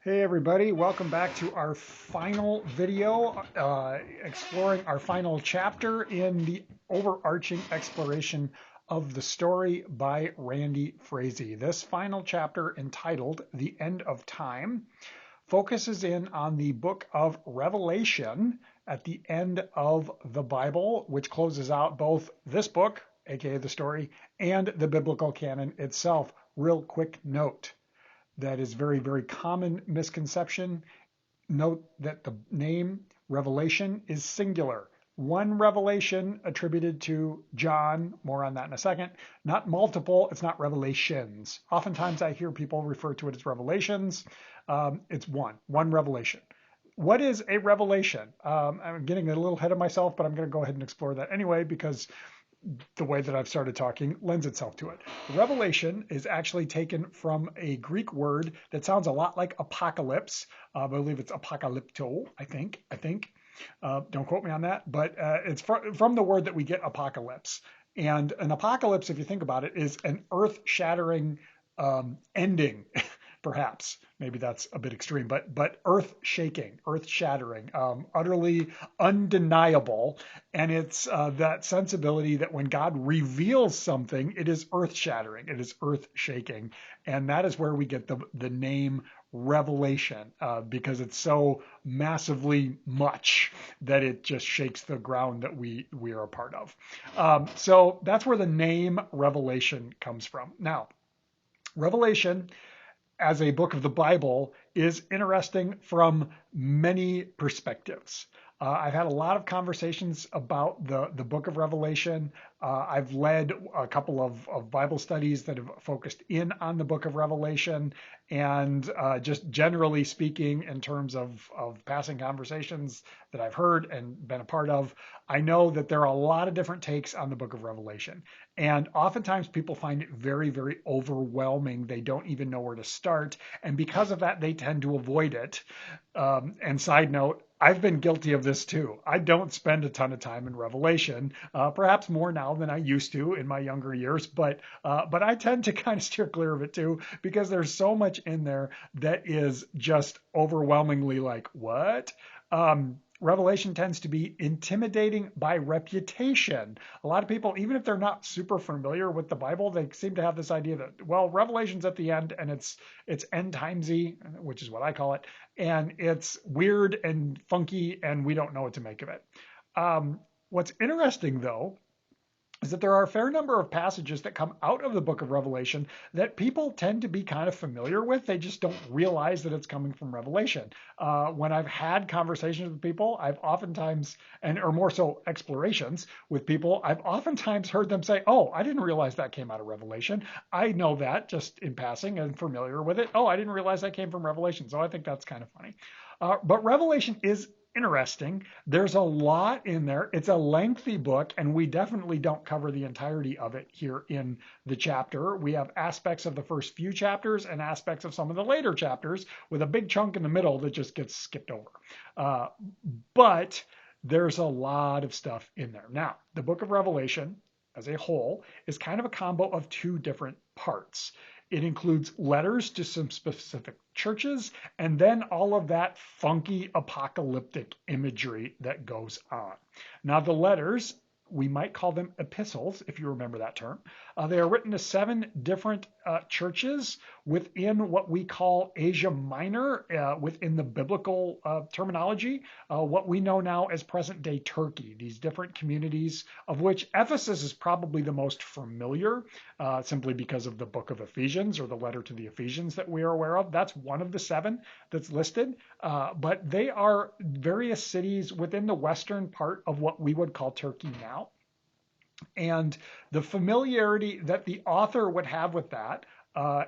Hey everybody, welcome back to our final video, exploring our final chapter in the overarching exploration of the story by Randy Frazee. This final chapter, entitled The End of Time, focuses in on the book of Revelation at the end of the Bible, which closes out both this book, aka the story, and the biblical canon itself. Real quick note. That is very, very common misconception. Note that the name Revelation is singular. One revelation attributed to John, more on that in a second, not multiple, it's not revelations. Oftentimes I hear people refer to it as revelations. It's one revelation. What is a revelation? I'm getting a little ahead of myself, but I'm going to go ahead and explore that anyway because the way that I've started talking lends itself to it. Revelation is actually taken from a Greek word that sounds a lot like apocalypse. I believe it's apocalypto, I think. Don't quote me on that, but it's from the word that we get apocalypse. And an apocalypse, if you think about it, is an earth-shattering ending, perhaps. Maybe that's a bit extreme, but earth-shaking, earth-shattering, utterly undeniable. And it's that sensibility that when God reveals something, it is earth-shattering, it is earth-shaking. And that is where we get the name Revelation, because it's so massively much that it just shakes the ground that we are a part of. So that's where the name Revelation comes from. Now, Revelation as a book of the Bible is interesting from many perspectives. I've had a lot of conversations about the book of Revelation. I've led a couple of Bible studies that have focused in on the book of Revelation. And just generally speaking, in terms of passing conversations that I've heard and been a part of, I know that there are a lot of different takes on the book of Revelation. And oftentimes people find it very, very overwhelming. They don't even know where to start. And because of that, they tend to avoid it. And side note, I've been guilty of this too. I don't spend a ton of time in Revelation, perhaps more now than I used to in my younger years, but I tend to kind of steer clear of it too, because there's so much in there that is just overwhelmingly like, what? Revelation tends to be intimidating by reputation. A lot of people, even if they're not super familiar with the Bible, they seem to have this idea that, well, Revelation's at the end and it's end timesy, which is what I call it, and it's weird and funky and we don't know what to make of it. What's interesting though is that there are a fair number of passages that come out of the book of Revelation that people tend to be kind of familiar with. They just don't realize that it's coming from Revelation. When I've had conversations with people, I've oftentimes, or more so explorations with people, I've oftentimes heard them say, oh, I didn't realize that came out of Revelation. I know that just in passing and familiar with it. Oh, I didn't realize that came from Revelation. So I think that's kind of funny. But Revelation is interesting. There's a lot in there. It's a lengthy book, and we definitely don't cover the entirety of it here in the chapter. We have aspects of the first few chapters and aspects of some of the later chapters with a big chunk in the middle that just gets skipped over. But there's a lot of stuff in there. Now, the book of Revelation as a whole is kind of a combo of two different parts. It includes letters to some specific churches, and then all of that funky apocalyptic imagery that goes on. Now, the letters, we might call them epistles, if you remember that term. They are written to 7 different churches within what we call Asia Minor, within the biblical terminology, what we know now as present-day Turkey. These different communities, of which Ephesus is probably the most familiar, simply because of the book of Ephesians, or the letter to the Ephesians that we are aware of. That's one of the 7 that's listed, but they are various cities within the western part of what we would call Turkey now. And the familiarity that the author would have with that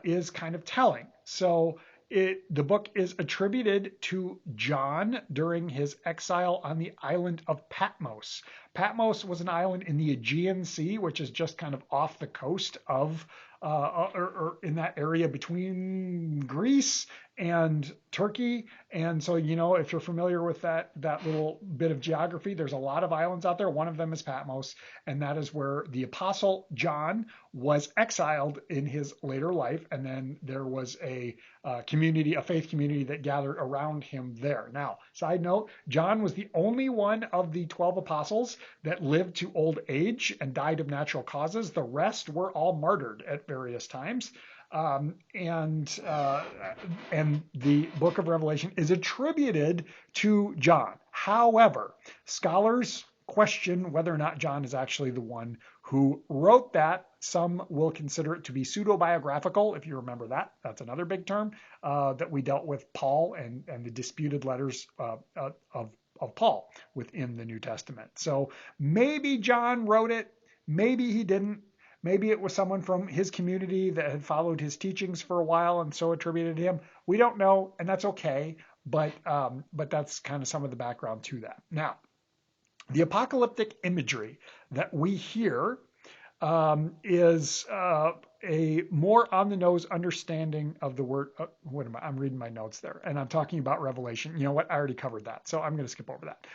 is kind of telling. So the book is attributed to John during his exile on the island of Patmos. Patmos was an island in the Aegean Sea, which is just kind of off the coast of, or in that area between Greece and Turkey. And so, if you're familiar with that little bit of geography, there's a lot of islands out there. One of them is Patmos, and that is where the Apostle John was exiled in his later life. And then there was a community, a faith community that gathered around him there. Now, side note, John was the only one of the 12 apostles that lived to old age and died of natural causes. The rest were all martyred at various times. And the book of Revelation is attributed to John. However, scholars question whether or not John is actually the one who wrote that. Some will consider it to be pseudo-biographical, if you remember that. That's another big term that we dealt with Paul and the disputed letters of Paul within the New Testament. So maybe John wrote it, maybe he didn't. Maybe it was someone from his community that had followed his teachings for a while and so attributed to him. We don't know, and that's okay. But that's kind of some of the background to that. Now, the apocalyptic imagery that we hear is a more on-the-nose understanding of the word. I'm reading my notes there, and I'm talking about Revelation. You know what? I already covered that, so I'm going to skip over that.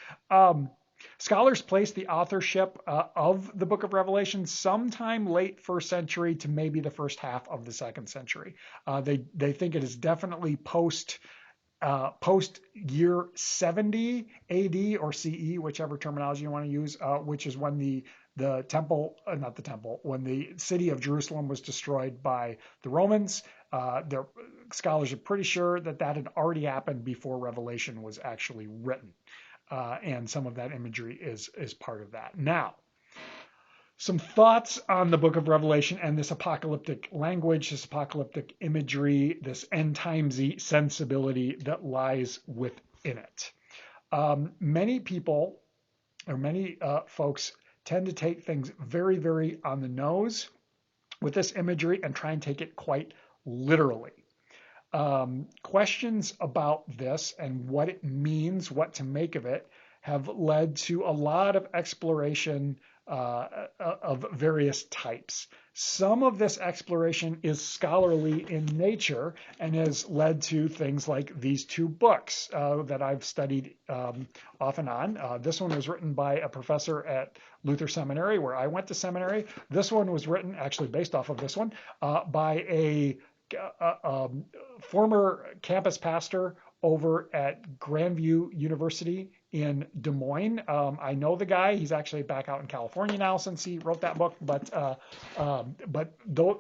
Scholars place the authorship of the book of Revelation sometime late first century to maybe the first half of the second century. They think it is definitely post year 70 AD or CE, whichever terminology you want to use, which is when the temple, not the temple, when the city of Jerusalem was destroyed by the Romans. Their scholars are pretty sure that had already happened before Revelation was actually written. And some of that imagery is part of that. Now, some thoughts on the book of Revelation and this apocalyptic language, this apocalyptic imagery, this end timesy sensibility that lies within it. Many people, or many folks, tend to take things very, very on the nose with this imagery and try and take it quite literally. Questions about this and what it means, what to make of it, have led to a lot of exploration of various types. Some of this exploration is scholarly in nature and has led to things like these two books that I've studied off and on. This one was written by a professor at Lutheran Seminary, where I went to seminary. This one was written, actually based off of this one, by a former campus pastor over at Grandview University in Des Moines. I know the guy. He's actually back out in California now since he wrote that book.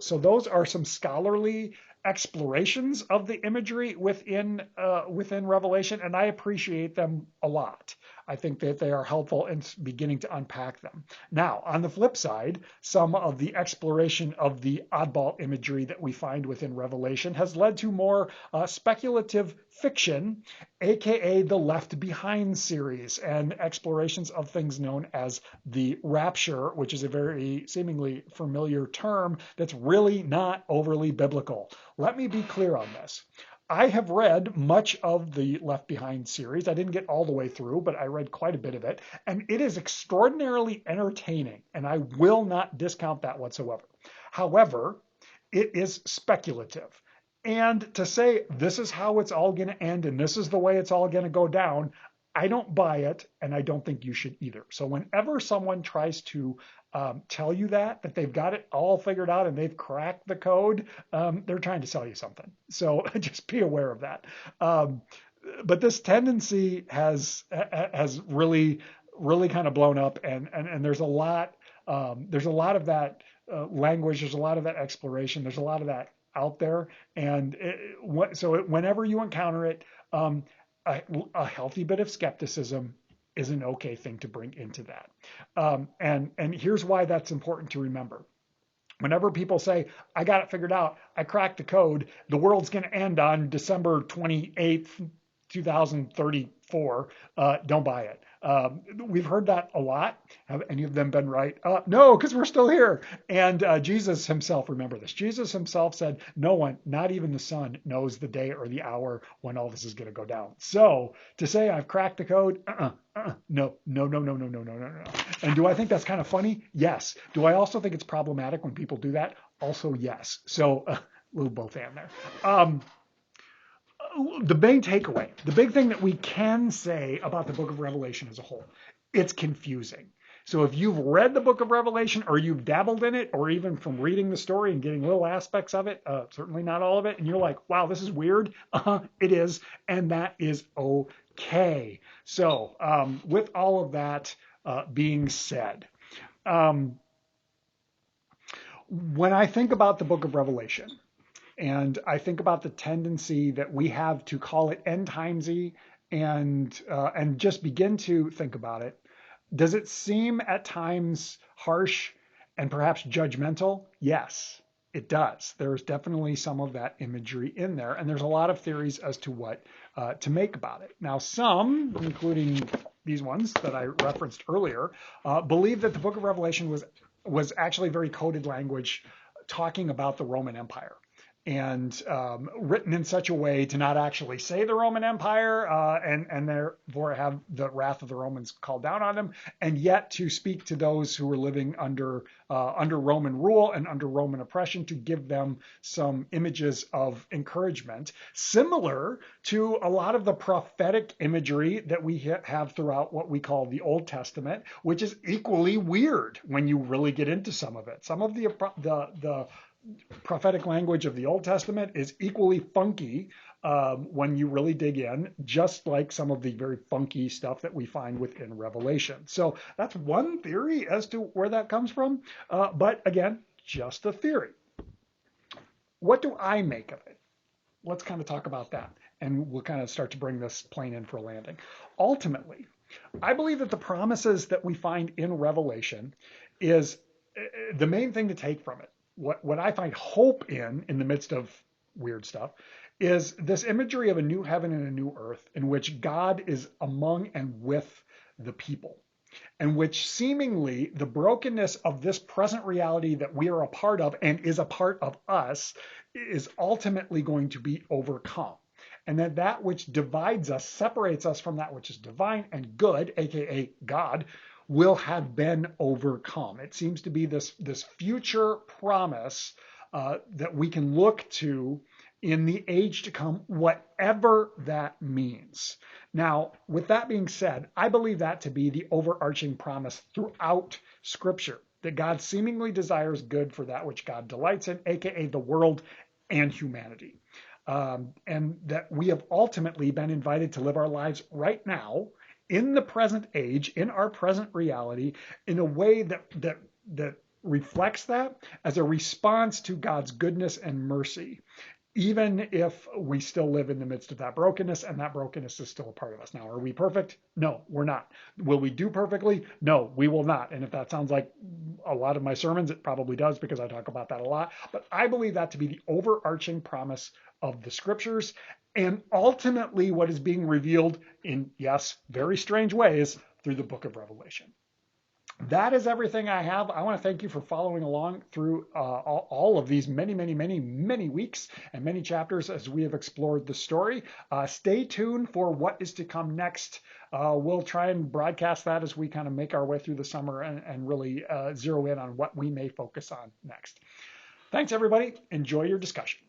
So those are some scholarly explorations of the imagery within Revelation, and I appreciate them a lot. I think that they are helpful in beginning to unpack them. Now, on the flip side, some of the exploration of the oddball imagery that we find within Revelation has led to more speculative fiction, aka the Left Behind series, and explorations of things known as the rapture, which is a very seemingly familiar term that's really not overly biblical. Let me be clear on this. I have read much of the Left Behind series. I didn't get all the way through, but I read quite a bit of it, and it is extraordinarily entertaining, and I will not discount that whatsoever. However, it is speculative. And to say this is how it's all going to end and this is the way it's all going to go down, I don't buy it, and I don't think you should either. So whenever someone tries to tell you that they've got it all figured out and they've cracked the code, they're trying to sell you something. So just be aware of that. But this tendency has really kind of blown up, and there's a lot of that language. There's a lot of that exploration. There's a lot of that out there, and whenever you encounter it, a healthy bit of skepticism is an okay thing to bring into that. And here's why that's important to remember. Whenever people say, I got it figured out, I cracked the code, the world's going to end on December 28th, 2034, don't buy it. We've heard that a lot. Have any of them been right? No, because we're still here. And Jesus himself, remember this, Jesus himself said, no one, not even the Son, knows the day or the hour when all this is going to go down. So to say I've cracked the code, no. And do I think that's kind of funny? Yes. Do I also think it's problematic when people do that? Also, yes. So a little both and there. the main takeaway, the big thing that we can say about the book of Revelation as a whole, it's confusing. So if you've read the book of Revelation or you've dabbled in it, or even from reading the story and getting little aspects of it, certainly not all of it, and you're like, wow, this is weird, it is, and that is okay. So with all of that being said, when I think about the book of Revelation, and I think about the tendency that we have to call it end timesy and just begin to think about it, does it seem at times harsh and perhaps judgmental? Yes, it does. There's definitely some of that imagery in there, and there's a lot of theories as to what to make about it. Now, some, including these ones that I referenced earlier, believe that the book of Revelation was actually very coded language talking about the Roman Empire, and written in such a way to not actually say the Roman Empire and therefore have the wrath of the Romans called down on them, and yet to speak to those who were living under Roman rule and under Roman oppression, to give them some images of encouragement, similar to a lot of the prophetic imagery that we have throughout what we call the Old Testament, which is equally weird when you really get into some of it. Some of the prophetic language of the Old Testament is equally funky when you really dig in, just like some of the very funky stuff that we find within Revelation. So that's one theory as to where that comes from, but again, just a theory. What do I make of it? Let's kind of talk about that, and we'll kind of start to bring this plane in for a landing. Ultimately, I believe that the promises that we find in Revelation is the main thing to take from it. What I find hope in the midst of weird stuff, is this imagery of a new heaven and a new earth in which God is among and with the people, and which seemingly the brokenness of this present reality that we are a part of and is a part of us is ultimately going to be overcome. And that which divides us, separates us from that which is divine and good, aka God, will have been overcome. It seems to be this future promise that we can look to in the age to come, whatever that means. Now, with that being said, I believe that to be the overarching promise throughout Scripture, that God seemingly desires good for that which God delights in, aka the world and humanity. And that we have ultimately been invited to live our lives right now, in the present age, in our present reality, in a way that reflects that as a response to God's goodness and mercy, even if we still live in the midst of that brokenness, and that brokenness is still a part of us. Now, are we perfect? No, we're not. Will we do perfectly? No, we will not. And if that sounds like a lot of my sermons, it probably does, because I talk about that a lot. But I believe that to be the overarching promise of the Scriptures, and ultimately what is being revealed in, yes, very strange ways through the book of Revelation. That is everything I have. I want to thank you for following along through all of these many weeks and many chapters as we have explored the story. Stay tuned for what is to come next. We'll try and broadcast that as we kind of make our way through the summer and really zero in on what we may focus on next. Thanks, everybody. Enjoy your discussion.